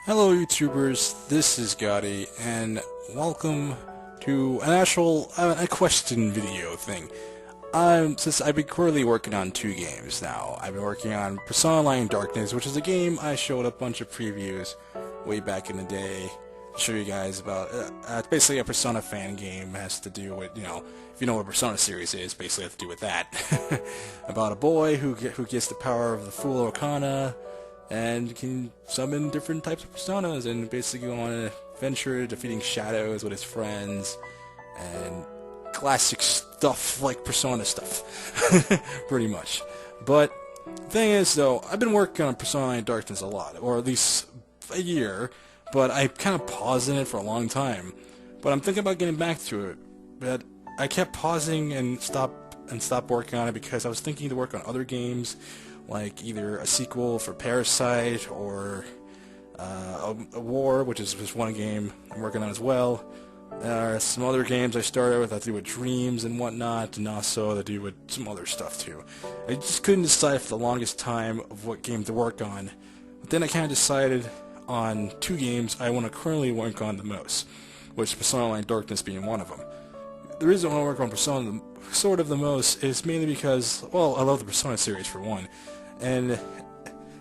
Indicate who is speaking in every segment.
Speaker 1: Hello YouTubers, this is Gotti, and welcome to an actual a question video thing. Since I've been currently working on two games now. I've been working on Persona Line Darkness, which is a game I showed a bunch of previews way back in the day to show you guys about. It's basically a Persona fan game. It has to do with, if you know what Persona series is, basically has to do with that. About a boy who gets the power of the Fool Arcana, and can summon different types of personas and basically go on an adventure defeating shadows with his friends and classic stuff like Persona stuff, pretty much. But the thing is, though, I've been working on Persona in Darkness a lot, or at least a year, but I kind of paused in it for a long time. But I'm thinking about getting back to it, but I kept pausing and stopped working on it because I was thinking to work on other games, like either a sequel for Parasite or a War, which is just one game I'm working on as well. There are some other games I started with that do with dreams and whatnot, and also that do with some other stuff too. I just couldn't decide for the longest time of what game to work on. But then I kind of decided on two games I want to currently work on the most, which Persona Line Darkness being one of them. The reason I want to work on Persona sort of the most is mainly because, well, I love the Persona series for one, and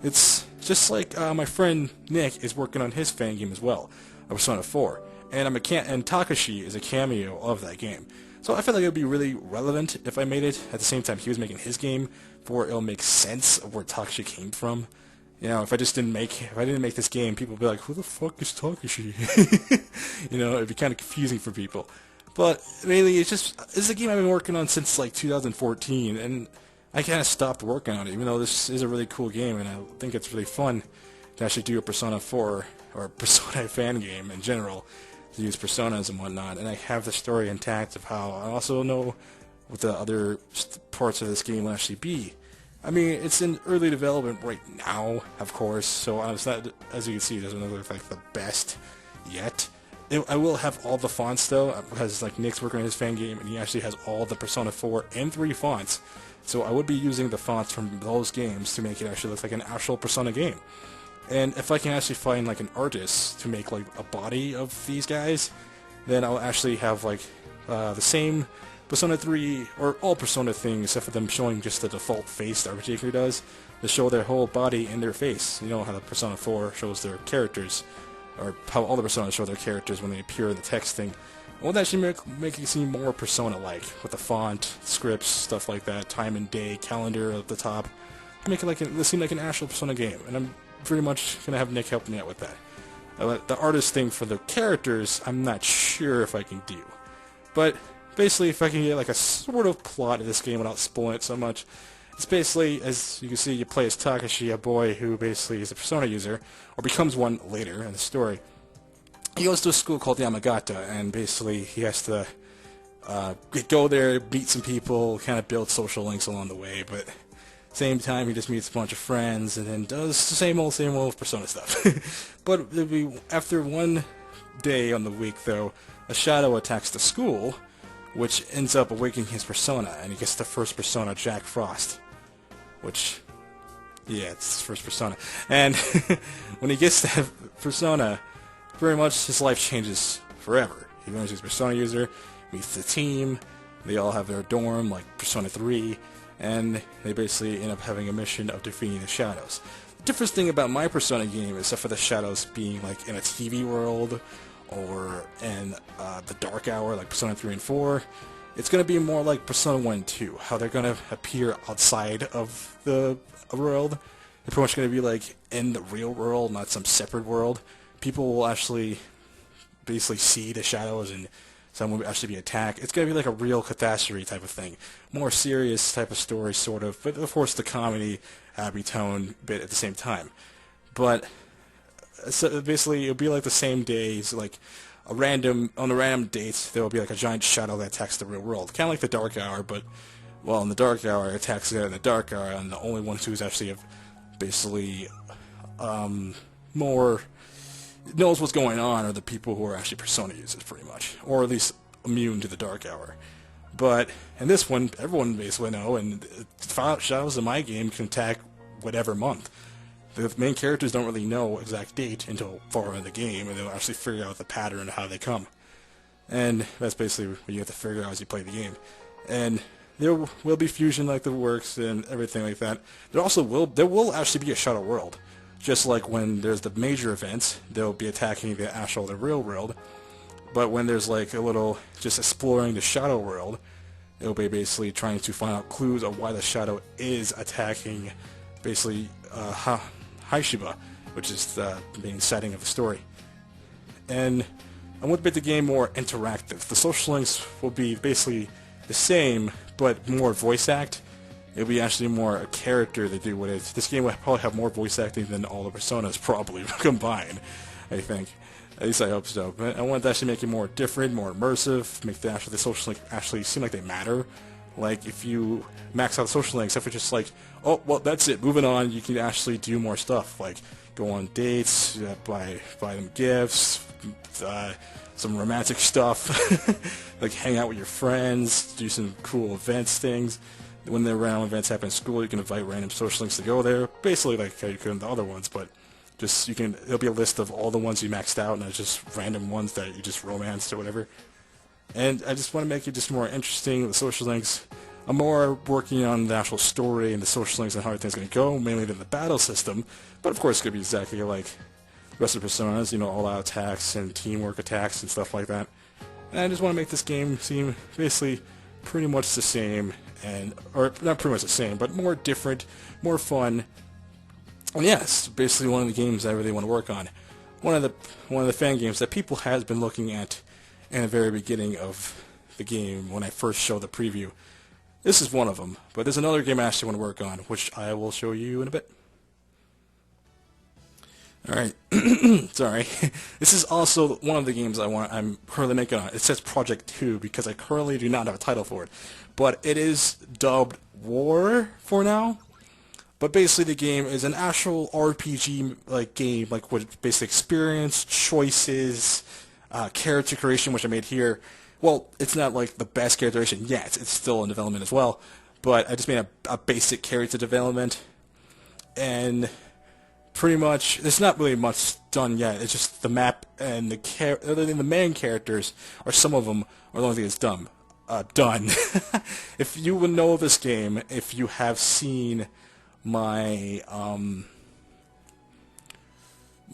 Speaker 1: it's just like my friend Nick is working on his fan game as well, Persona 4, and and Takashi is a cameo of that game. So I feel like it would be really relevant if I made it at the same time he was making his game, for it'll make sense of where Takashi came from. If I didn't make this game, people would be like, who the fuck is Takashi? It'd be kind of confusing for people. But mainly, it's a game I've been working on since like 2014, and I kind of stopped working on it, even though this is a really cool game, and I think it's really fun to actually do a Persona 4, or Persona fan game in general, to use Personas and whatnot, and I have the story intact of how I also know what the other parts of this game will actually be. I mean, it's in early development right now, of course, so it's not, as you can see, it doesn't look like the best yet. I will have all the fonts though, because like Nick's working on his fan game, and he actually has all the Persona 4 and 3 fonts. So I would be using the fonts from those games to make it actually look like an actual Persona game. And if I can actually find like an artist to make like a body of these guys, then I'll actually have like the same Persona 3, or all Persona things, except for them showing just the default face the RPG Maker does, to show their whole body and their face. You know how the Persona 4 shows their characters, or how all the Personas show their characters when they appear in the text thing. I want to actually make it seem more Persona-like, with the font, scripts, stuff like that, time and day, calendar at the top. Make it seem like an actual Persona game, and I'm pretty much going to have Nick help me out with that. The artist thing for the characters, I'm not sure if I can do. But basically, if I can get like a sort of plot of this game without spoiling it so much, it's basically, as you can see, you play as Takashi, a boy who basically is a Persona user, or becomes one later in the story. He goes to a school called Yamagata, and basically he has to go there, meet some people, kind of build social links along the way, but at the same time he just meets a bunch of friends, and then does the same old Persona stuff. But after one day on the week, though, a shadow attacks the school, which ends up awakening his persona, and he gets the first persona, Jack Frost. Which, yeah, it's his first persona. And when he gets that persona, pretty much his life changes forever. He learns he's a Persona user, meets the team, they all have their dorm, like Persona 3, and they basically end up having a mission of defeating the shadows. The different thing about my Persona game, except for the shadows being like in a TV world, or in the Dark Hour, like Persona 3 and 4, it's going to be more like Persona 1 and 2, how they're going to appear outside of the world. They're pretty much going to be like in the real world, not some separate world. People will actually basically see the shadows, and someone will actually be attacked. It's going to be like a real catastrophe type of thing. More serious type of story, sort of, but of course the comedy, happy tone bit at the same time. But so basically it'll be like the same days, like on a random date, there will be like a giant shadow that attacks the real world. Kind of like the Dark Hour, but, well, in the Dark Hour, it attacks there in the Dark Hour, and the only ones who's actually basically more knows what's going on are the people who are actually Persona users, pretty much, or at least immune to the Dark Hour. But in this one, everyone basically know, and shadows in my game can attack whatever month. the main characters don't really know exact date until far in the game, and they'll actually figure out the pattern of how they come. And that's basically what you have to figure out as you play the game. And there will be fusion like the works and everything like that. There will actually be a shadow world. Just like when there's the major events, they'll be attacking the real world. But when there's like a little just exploring the shadow world, it'll be basically trying to find out clues of why the shadow is attacking basically Haishiba, which is the main setting of the story. And I want to make the game more interactive. The social links will be basically the same, but more voice act. It'll be actually more a character that do what it is. This game will probably have more voice acting than all the Personas probably combined, I think. At least I hope so. But I want to actually make it more different, more immersive, make the social link actually seem like they matter. Like, if you max out the social links, if it's just like, oh, well, that's it, moving on, you can actually do more stuff. Like, go on dates, buy them gifts, some romantic stuff, like hang out with your friends, do some cool events things. When the random events happen in school, you can invite random social links to go there, basically like how you could in the other ones, but just it'll be a list of all the ones you maxed out, and it's just random ones that you just romanced or whatever. And I just want to make it just more interesting with the social links. I'm more working on the actual story and the social links and how everything's going to go, mainly than the battle system, but of course it's going to be exactly like the rest of the Personas, you know, all-out attacks and teamwork attacks and stuff like that. And I just want to make this game seem basically pretty much the same, or not pretty much the same, but more different, more fun. And yes, basically one of the games I really want to work on. One of the fan games that people has been looking at in the very beginning of the game when I first showed the preview. This is one of them, but there's another game I actually want to work on, which I will show you in a bit. Alright, sorry. This is also one of the games I'm currently making on. It says Project 2 because I currently do not have a title for it. But it is dubbed War for now. But basically the game is an actual RPG game, like with basic experience, choices, character creation, which I made here. Well, it's not like the best character creation yet. It's still in development as well. But I just made a basic character development. And pretty much, there's not really much done yet. It's just the map and the main characters, or some of them, are the only thing that's done. If you would know this game, if you have seen my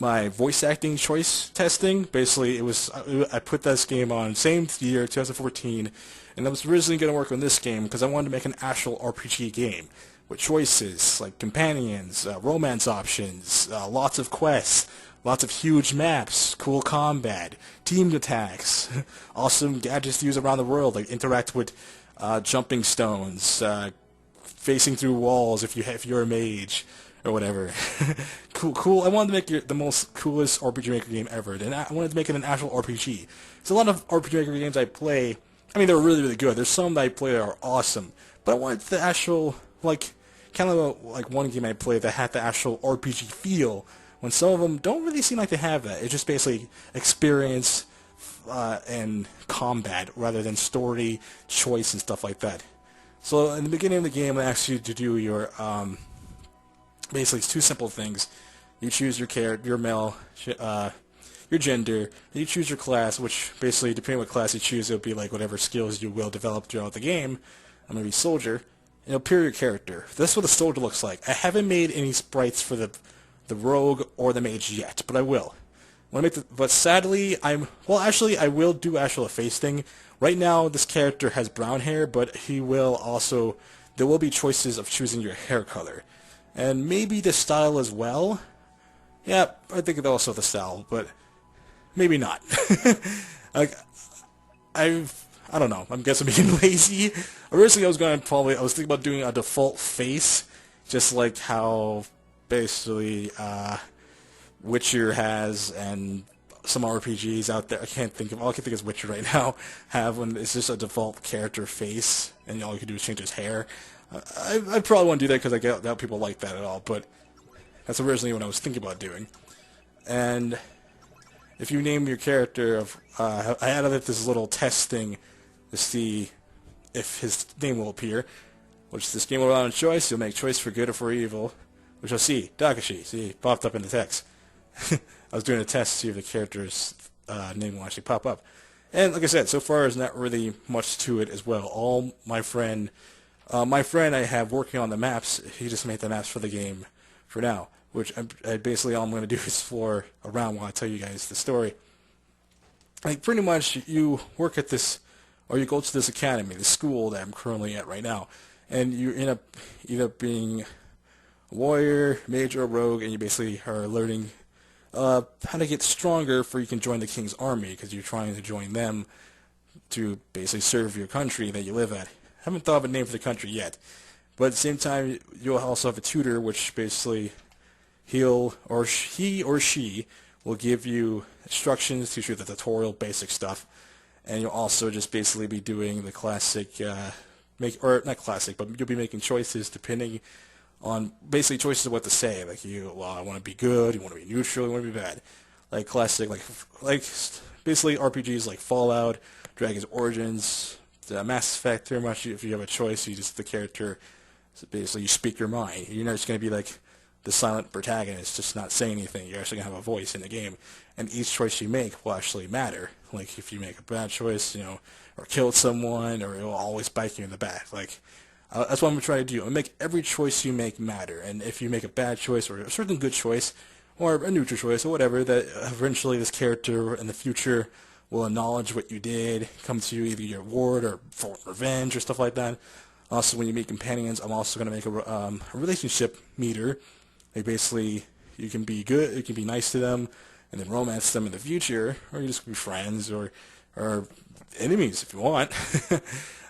Speaker 1: my voice acting choice testing, basically I put this game on same year, 2014, and I was originally going to work on this game because I wanted to make an actual RPG game with choices like companions, romance options, lots of quests, lots of huge maps, cool combat, teamed attacks, awesome gadgets to use around the world, like interact with jumping stones, facing through walls if you're a mage or whatever. cool. I wanted to make it the most coolest RPG Maker game ever, and I wanted to make it an actual RPG. So a lot of RPG Maker games I play, I mean, they're really, really good. There's some that I play that are awesome, but I wanted the actual, like, kind of like one game I played that had the actual RPG feel, when some of them don't really seem like they have that. It's just basically experience and combat rather than story, choice, and stuff like that. So in the beginning of the game, I ask you to do your basically it's two simple things. You choose your character, your male, your gender, and you choose your class, which basically, depending on what class you choose, it'll be like whatever skills you will develop throughout the game. I'm gonna be soldier, and it'll appear your character. That's what the soldier looks like. I haven't made any sprites for the rogue or the mage yet, but I will. But sadly, I will do actual face thing. Right now, this character has brown hair, but there will be choices of choosing your hair color. And maybe the style as well. Yeah, I think also the style, but maybe not. Like, I don't know. I guess I'm being lazy. Originally, I was thinking about doing a default face, just like how basically Witcher has, and some RPGs out there. All I can think of is Witcher right now. Have when it's just a default character face, and all you can do is change his hair. I probably won't do that because I doubt people like that at all. But that's originally what I was thinking about doing. And if you name your character, I added this little test thing to see if his name will appear. Which this game will allow a choice. You'll make choice for good or for evil. which I see, Takashi, see, it popped up in the text. I was doing a test to see if the character's name will actually pop up. And like I said, so far there's not really much to it as well. All my friend I have working on the maps, he just made the maps for the game for now, which I basically all I'm going to do is explore around while I tell you guys the story. Like, pretty much, you work at this, or you go to this academy, this school that I'm currently at right now, and you end up either being a warrior, mage, or rogue, and you basically are learning how to get stronger for you can join the king's army, because you're trying to join them to basically serve your country that you live at. I haven't thought of a name for the country yet, but at the same time, you'll also have a tutor, which basically he or she will give you instructions, teach you the tutorial, basic stuff, and you'll also just basically be doing the classic, not classic, but you'll be making choices depending on basically choices of what to say. Like, I want to be good, you want to be neutral, you want to be bad. Like classic, like basically RPGs like Fallout, Dragon's Origins, Mass Effect. Very much, if you have a choice, the character. So basically, you speak your mind. You're not just going to be like the silent protagonist, just not saying anything. You're actually going to have a voice in the game, and each choice you make will actually matter. Like, if you make a bad choice, or killed someone, or it will always bite you in the back. Like, that's what I'm going to try to do. I'm going to make every choice you make matter, and if you make a bad choice, or a certain good choice, or a neutral choice, or whatever, that eventually this character in the future will acknowledge what you did, come to you, either your reward, or for revenge, or stuff like that. Also, when you meet companions, I'm also going to make a relationship meter. Like, basically, you can be good, you can be nice to them, and then romance them in the future, or you just be friends, or enemies if you want.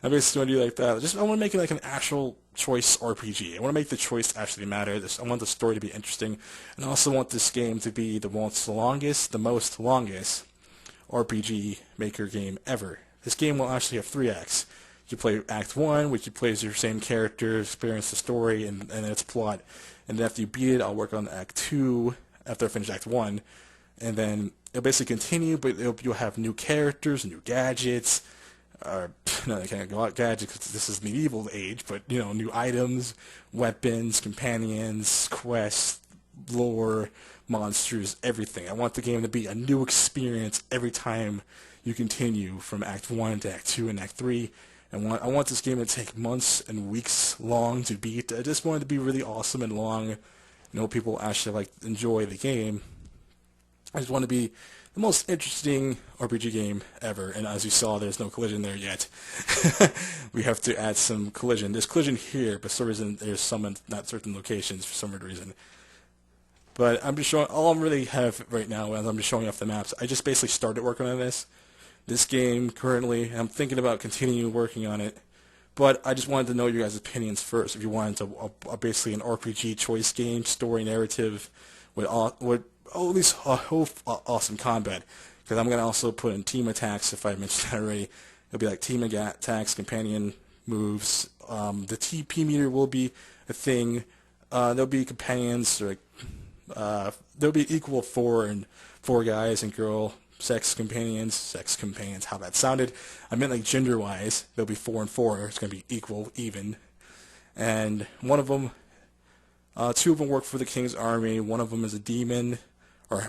Speaker 1: I basically want to do like that. I want to make it like an actual choice RPG. I want to make the choice actually matter. I want the story to be interesting, and I also want this game to be the most longest RPG maker game ever. This game will actually have 3 acts. You play Act 1, which you play as your same character, experience the story and its plot. And then after you beat it, I'll work on Act 2 after I finish Act 1. And then it'll basically continue, but you'll have new characters, new gadgets. No, they can't go out gadgets because this is medieval age, but, new items, weapons, companions, quests, lore, monsters, everything. I want the game to be a new experience every time you continue from Act 1 to Act 2 and Act 3. And I want this game to take months and weeks long to beat. I just want it to be really awesome and long. People actually enjoy the game. I just want to be the most interesting RPG game ever. And as you saw, there's no collision there yet. We have to add some collision. There's collision here, but for some reason there's some in not certain locations for some reason. But I'm just showing, all I really have right now is I'm just showing off the maps. I just basically started working on this game currently. I'm thinking about continuing working on it, but I just wanted to know your guys' opinions first. If you wanted to basically an RPG choice game, story narrative, with at least awesome combat, because I'm gonna also put in team attacks. If I mentioned that already, it'll be like team attacks, companion moves. The TP meter will be a thing. There'll be companions, there'll be equal 4 guys and girl. Sex companions, how that sounded. I meant like gender-wise. There'll be 4 and 4. It's going to be equal, even. And one of them, 2 of them work for the king's army. One of them is a demon. One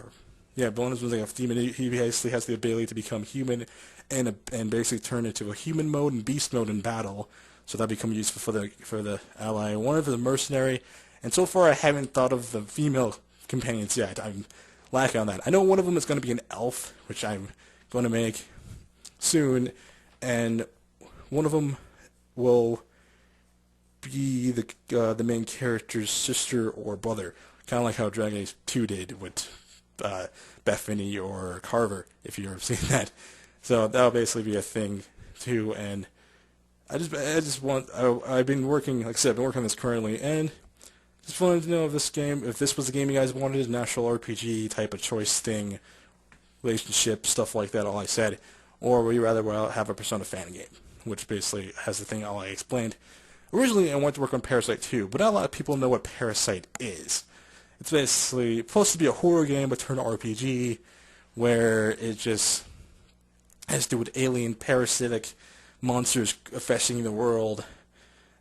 Speaker 1: of them is like a demon. He basically has the ability to become human and basically turn into a human mode and beast mode in battle. So that'll become useful for the ally. One of them is a mercenary. And so far I haven't thought of the female companions yet. I'm lacking on that. I know one of them is going to be an elf, which I'm going to make soon, and one of them will be the main character's sister or brother, kind of like how Dragon Age 2 did with Bethany or Carver, if you've ever seen that. So that'll basically be a thing too, and I've been working, like I said, I've been working on this currently, and just wanted to know if this was the game you guys wanted, an actual RPG type of choice thing, relationship, stuff like that, all I said, or would you rather have a Persona fan game, which basically has the thing all I explained. Originally, I wanted to work on Parasite 2, but not a lot of people know what Parasite is. It's basically supposed to be a horror game, but turned RPG, where it just has to do with alien parasitic monsters affecting the world,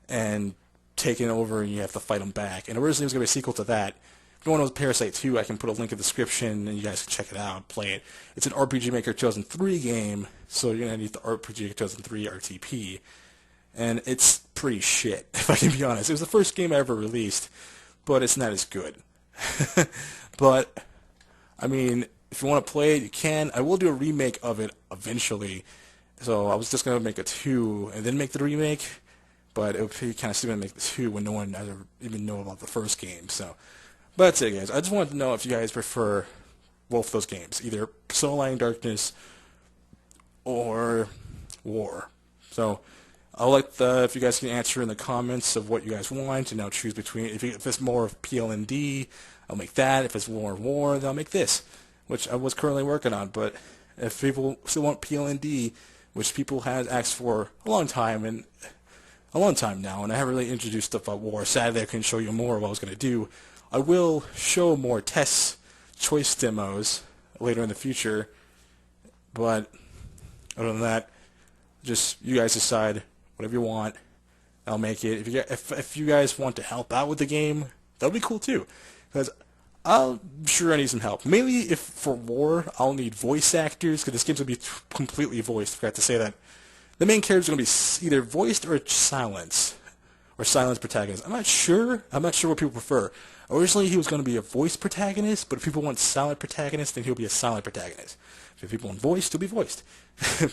Speaker 1: and taken over and you have to fight them back. And originally it was going to be a sequel to that. If you want to know Parasite 2, I can put a link in the description and you guys can check it out, play it. It's an RPG Maker 2003 game, so you're going to need the RPG Maker 2003 RTP. And it's pretty shit, if I can be honest. It was the first game I ever released, but it's not as good. But, I mean, if you want to play it, you can. I will do a remake of it eventually. So I was just going to make a 2 and then make the remake, but it would be kind of stupid to make the 2 when no one ever even know about the first game. So, but that's it, guys. I just wanted to know if you guys prefer both those games, either Persona Light and Darkness or War. So, I'll like if you guys can answer in the comments of what you guys want, and I'll choose between. If it's more of PLND, I'll make that. If it's more War, then I'll make this, which I was currently working on. But if people still want PLND, which people had asked for a long time now, and I haven't really introduced stuff about War. Sadly, I couldn't show you more of what I was going to do. I will show more test choice demos later in the future, but other than that, just you guys decide whatever you want. I'll make it. If you guys want to help out with the game, that'll be cool too, because I'm sure I need some help. Mainly if for War, I'll need voice actors, because this game's going to be completely voiced. I forgot to say that. The main character's going to be either voiced or silence protagonist. I'm not sure what people prefer. Originally, he was going to be a voice protagonist, but if people want silent protagonist, then he'll be a silent protagonist. If people want voiced, he'll be voiced.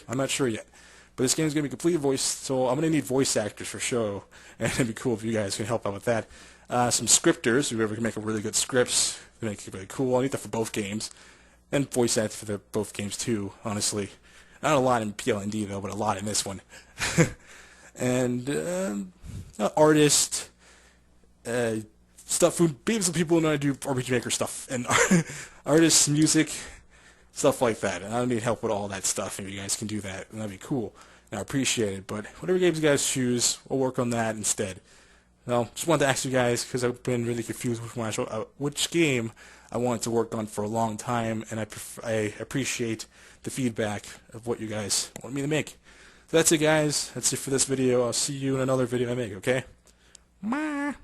Speaker 1: I'm not sure yet. But this game is going to be completely voiced, so I'm going to need voice actors for sure, and it'd be cool if you guys can help out with that. Some scripters, whoever can make a really good scripts, make it really cool. I need that for both games, and voice actors for both games too, honestly. Not a lot in PLND though, but a lot in this one. And artist, stuff, maybe some people know how to do RPG Maker stuff, and artists, music, stuff like that. And I need help with all that stuff, if you guys can do that, and that'd be cool. And I appreciate it, but whatever games you guys choose, we'll work on that instead. Well, just wanted to ask you guys, because I've been really confused with which game I wanted to work on for a long time, and I appreciate the feedback of what you guys want me to make. So that's it, guys. That's it for this video. I'll see you in another video I make, okay? Bye.